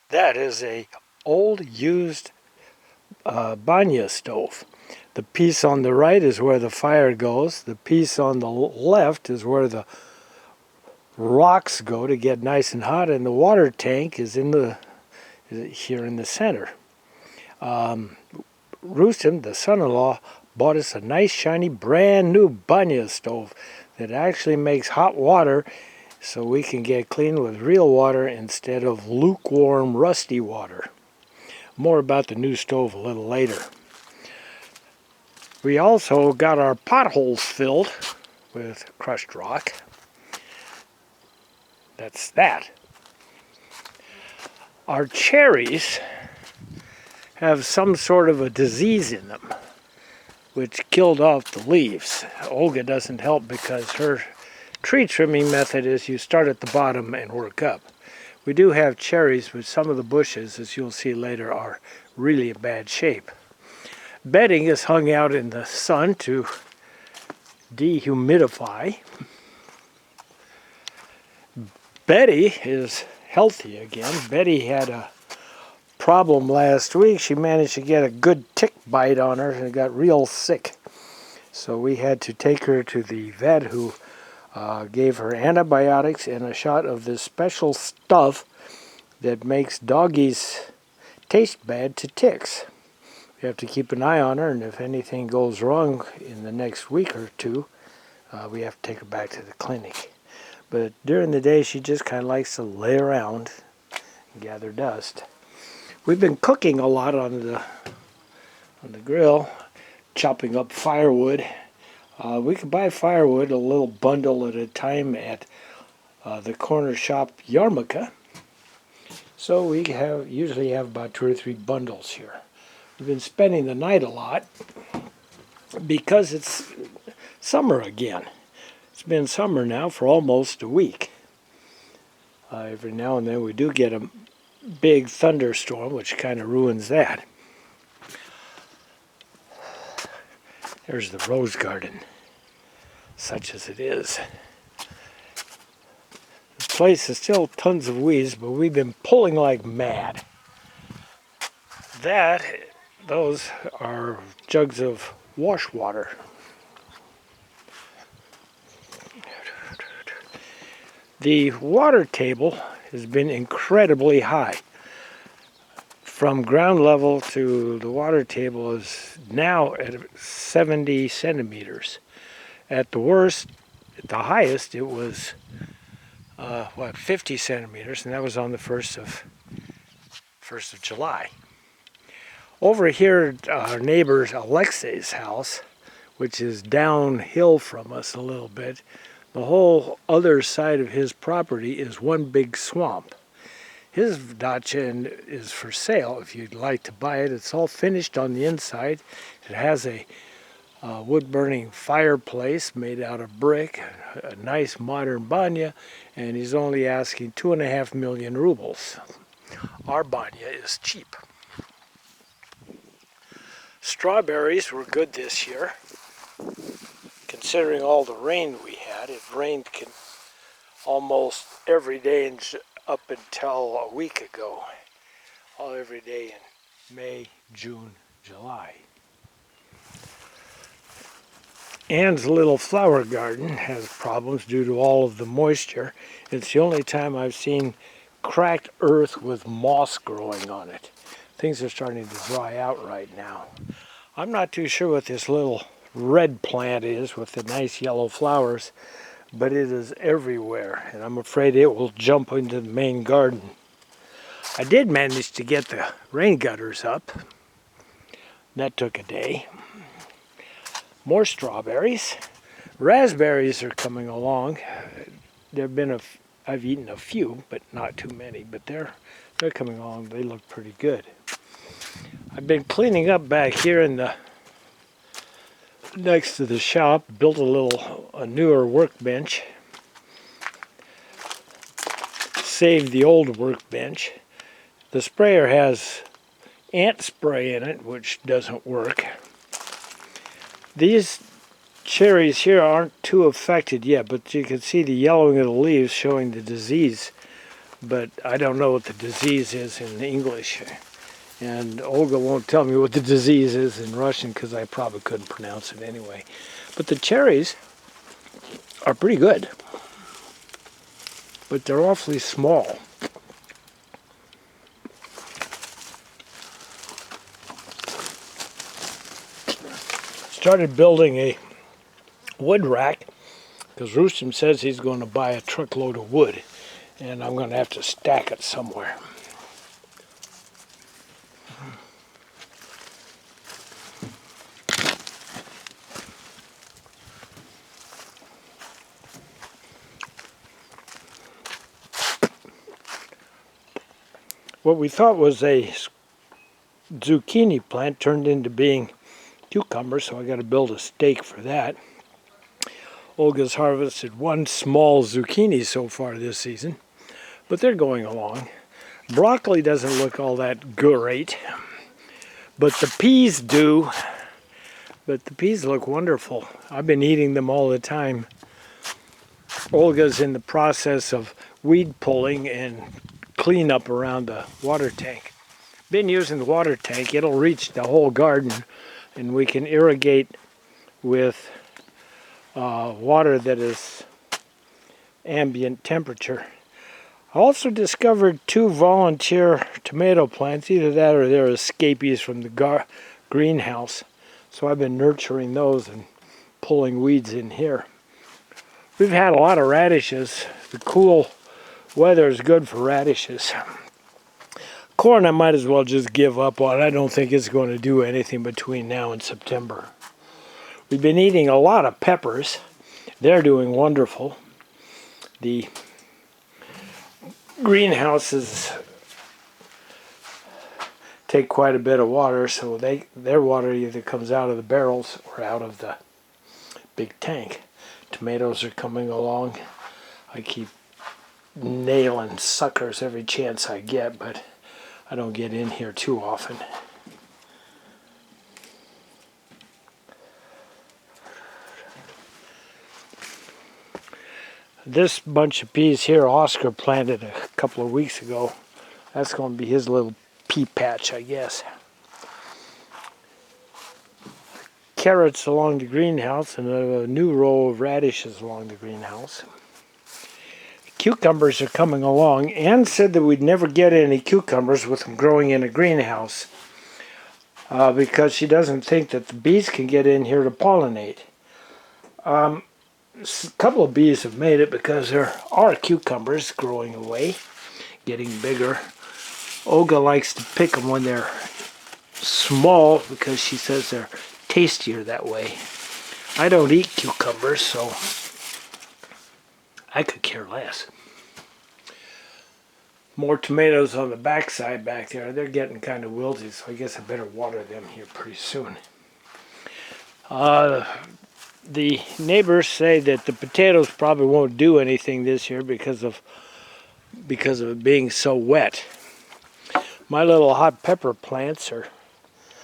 That is a old used banya stove. The piece on the right is where the fire goes. The piece on the left is where the rocks go to get nice and hot, and the water tank is here in the center. Rustem, the son-in-law, bought us a nice shiny brand new banya stove that actually makes hot water so we can get clean with real water instead of lukewarm, rusty water. More about the new stove a little later. We also got our potholes filled with crushed rock. That's that. Our cherries have some sort of a disease in them, which killed off the leaves. Olga doesn't help because her tree trimming method is you start at the bottom and work up. We do have cherries, but some of the bushes, as you'll see later, are really in bad shape. Bedding is hung out in the sun to dehumidify. Betty is healthy again. Betty had a problem last week. She managed to get a good tick bite on her and got real sick. So we had to take her to the vet, who gave her antibiotics and a shot of this special stuff that makes doggies taste bad to ticks. We have to keep an eye on her, and if anything goes wrong in the next week or two, we have to take her back to the clinic. But during the day, she just kind of likes to lay around and gather dust. We've been cooking a lot on the grill, chopping up firewood. We can buy firewood a little bundle at a time at the corner shop yarmulke. So we usually have about 2 or 3 bundles here. We've been spending the night a lot because it's summer again. It's been summer now for almost a week. Every now and then we do get a big thunderstorm, which kind of ruins that. There's the rose garden, such as it is. The place is still tons of weeds, but we've been pulling like mad. Those are jugs of wash water. The water table has been incredibly high. From ground level to the water table is now at 70 centimeters. At the worst, at the highest, it was 50 centimeters, and that was on the 1st of July. Over here at our neighbor Alexei's house, which is downhill from us a little bit, the whole other side of his property is one big swamp. His dacha is for sale if you'd like to buy it. It's all finished on the inside. It has a wood-burning fireplace made out of brick, a nice modern banya, and he's only asking 2.5 million rubles. Our banya is cheap. Strawberries were good this year, considering all the rain we had. It rained almost every day up until a week ago. Every day in May, June, July. Ann's little flower garden has problems due to all of the moisture. It's the only time I've seen cracked earth with moss growing on it. Things are starting to dry out right now. I'm not too sure what this little red plant is with the nice yellow flowers, but it is everywhere, and I'm afraid it will jump into the main garden. I did manage to get the rain gutters up. That took a day. More strawberries. Raspberries are coming along. I've eaten a few, but not too many, but they're coming along. They look pretty good. I've been cleaning up back here next to the shop, built a newer workbench, saved the old workbench. The sprayer has ant spray in it, which doesn't work. These cherries here aren't too affected yet, but you can see the yellowing of the leaves showing the disease but I don't know what the disease is in English. And Olga won't tell me what the disease is in Russian because I probably couldn't pronounce it anyway. But the cherries are pretty good, but they're awfully small. Started building a wood rack because Rustam says he's going to buy a truckload of wood, and I'm going to have to stack it somewhere. What we thought was a zucchini plant turned into being cucumbers, so I got to build a stake for that. Olga's harvested one small zucchini so far this season, but they're going along. Broccoli doesn't look all that great, but the peas do. But the peas look wonderful. I've been eating them all the time. Olga's in the process of weed pulling and cleanup around the water tank. Been using the water tank. It'll reach the whole garden, and we can irrigate with water that is ambient temperature. I also discovered 2 volunteer tomato plants. Either that or they're escapees from the greenhouse. So I've been nurturing those and pulling weeds in here. We've had a lot of radishes. The cool weather is good for radishes. Corn I might as well just give up on. I don't think it's going to do anything between now and September. We've been eating a lot of peppers. They're doing wonderful. The greenhouses take quite a bit of water, so their water either comes out of the barrels or out of the big tank. Tomatoes are coming along. I keep nailing suckers every chance I get, but I don't get in here too often. This bunch of peas here, Oscar planted a couple of weeks ago. That's going to be his little pea patch, I guess. Carrots along the greenhouse and a new row of radishes along the greenhouse. Cucumbers are coming along. Ann said that we'd never get any cucumbers with them growing in a greenhouse because she doesn't think that the bees can get in here to pollinate. A couple of bees have made it because there are cucumbers growing away, getting bigger. Olga likes to pick them when they're small because she says they're tastier that way. I don't eat cucumbers, so I could care less. More tomatoes on the backside back there. They're getting kind of wilty, so I guess I better water them here pretty soon. The neighbors say that the potatoes probably won't do anything this year because of it being so wet. My little hot pepper plants are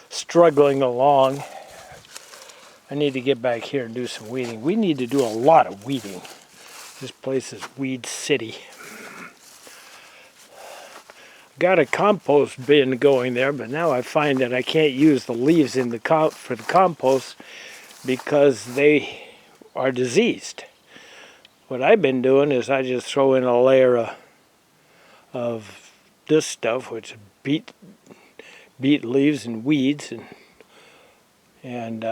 struggling along. I need to get back here and do some weeding. We need to do a lot of weeding. This place is weed city. Got a compost bin going there, but now I find that I can't use the leaves in for the compost because they are diseased. What I've been doing is I just throw in a layer of this stuff, which is beet leaves and weeds, and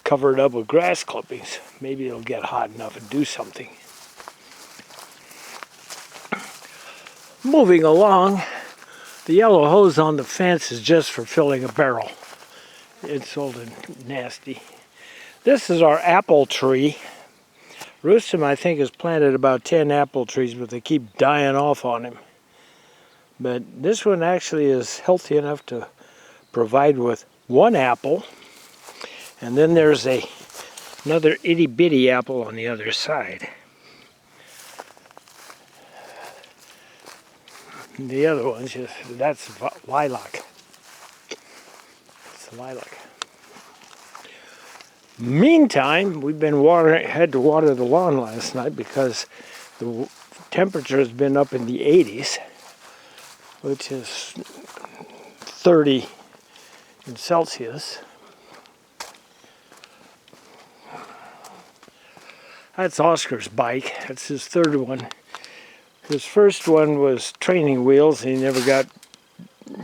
cover it up with grass clippings. Maybe it'll get hot enough and do something. Moving along, the yellow hose on the fence is just for filling a barrel. It's old and nasty. This is our apple tree. Rustam, I think, has planted about 10 apple trees, but they keep dying off on him. But this one actually is healthy enough to provide with 1 apple. And then there's another itty-bitty apple on the other side. And the other one's that's lilac. It's lilac. Meantime, we've been had to water the lawn last night because the temperature has been up in the 80s, which is 30 in Celsius. That's Oscar's bike. That's his third one. His first one was training wheels. He never got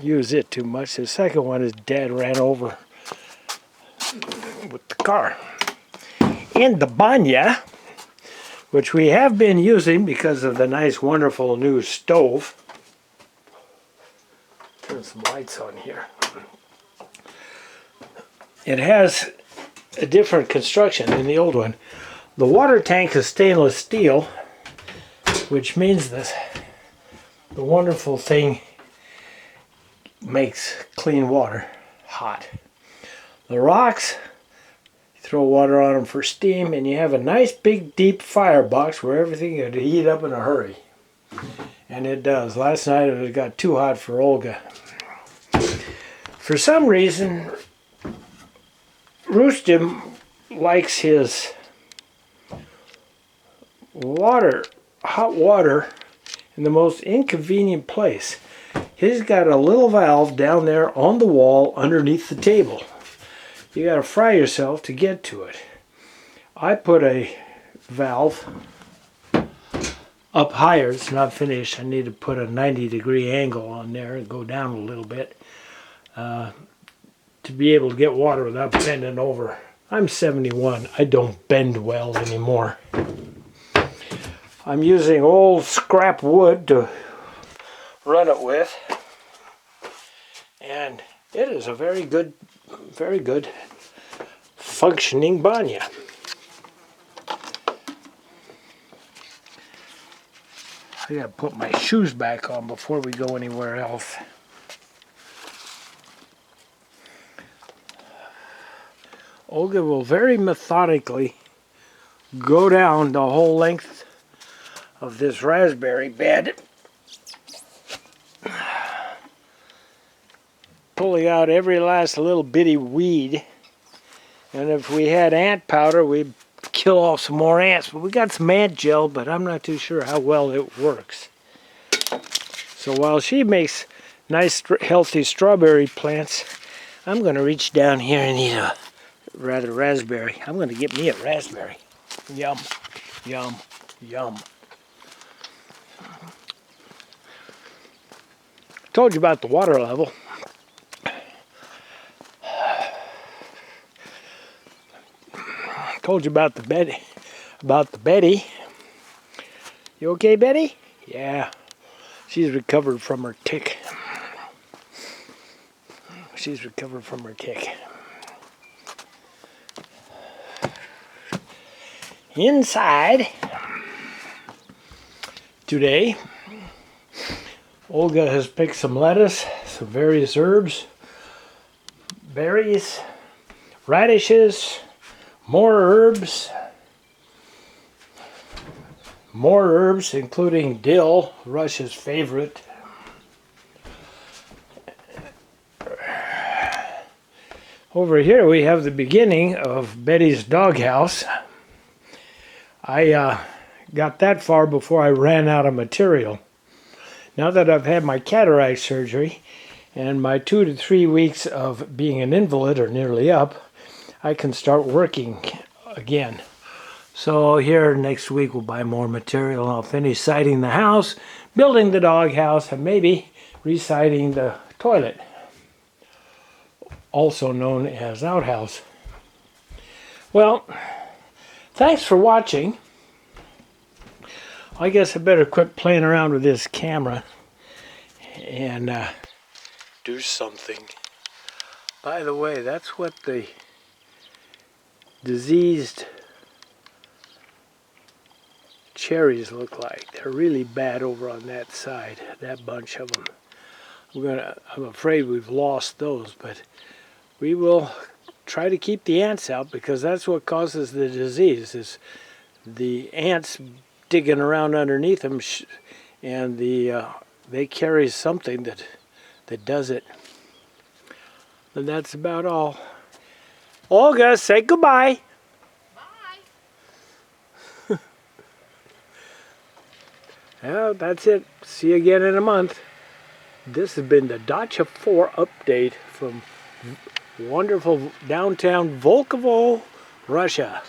use it too much. The second one his dad ran over with the car. And the banya, which we have been using because of the nice, wonderful new stove. Turn some lights on here. It has a different construction than the old one. The water tank is stainless steel, which means that the wonderful thing makes clean water hot. The rocks, you throw water on them for steam, and you have a nice big deep firebox where everything could heat up in a hurry. And it does. Last night it got too hot for Olga. For some reason, Rustim likes his hot water in the most inconvenient place. He's got a little valve down there on the wall underneath the table. You got to fry yourself to get to it. I put a valve up higher. It's not finished. I need to put a 90-degree angle on there and go down a little bit to be able to get water without bending over. I'm 71. I don't bend well anymore. I'm using old scrap wood to run it with, and it is a very good functioning banya. I gotta put my shoes back on before we go anywhere else. Olga will very methodically go down the whole length of this raspberry bed, pulling out every last little bitty weed. And if we had ant powder, we'd kill off some more ants. But we got some ant gel, but I'm not too sure how well it works. So while she makes nice, healthy strawberry plants, I'm going to reach down here and eat a raspberry. I'm going to get me a raspberry. Yum, yum, yum. Told you about the water level. Told you about the Betty. You okay, Betty? Yeah. She's recovered from her tick. Inside today, Olga has picked some lettuce, some various herbs, berries, radishes, more herbs, including dill, Russia's favorite. Over here we have the beginning of Betty's doghouse. I got that far before I ran out of material. Now that I've had my cataract surgery and my 2 to 3 weeks of being an invalid are nearly up, I can start working again. So here next week we'll buy more material. I'll finish siding the house, building the doghouse, and maybe residing the toilet, also known as outhouse. Well, thanks for watching. I guess I better quit playing around with this camera and do something. By the way, that's what the diseased cherries look like. They're really bad over on that side, that bunch of them. I'm afraid we've lost those, but we will try to keep the ants out, because that's what causes the disease, is the ants digging around underneath them, and they carry something that does it. And that's about all. Olga, say goodbye. Bye. Well, that's it. See you again in a month. This has been the Dacha 4 update from wonderful downtown Volkovo, Russia.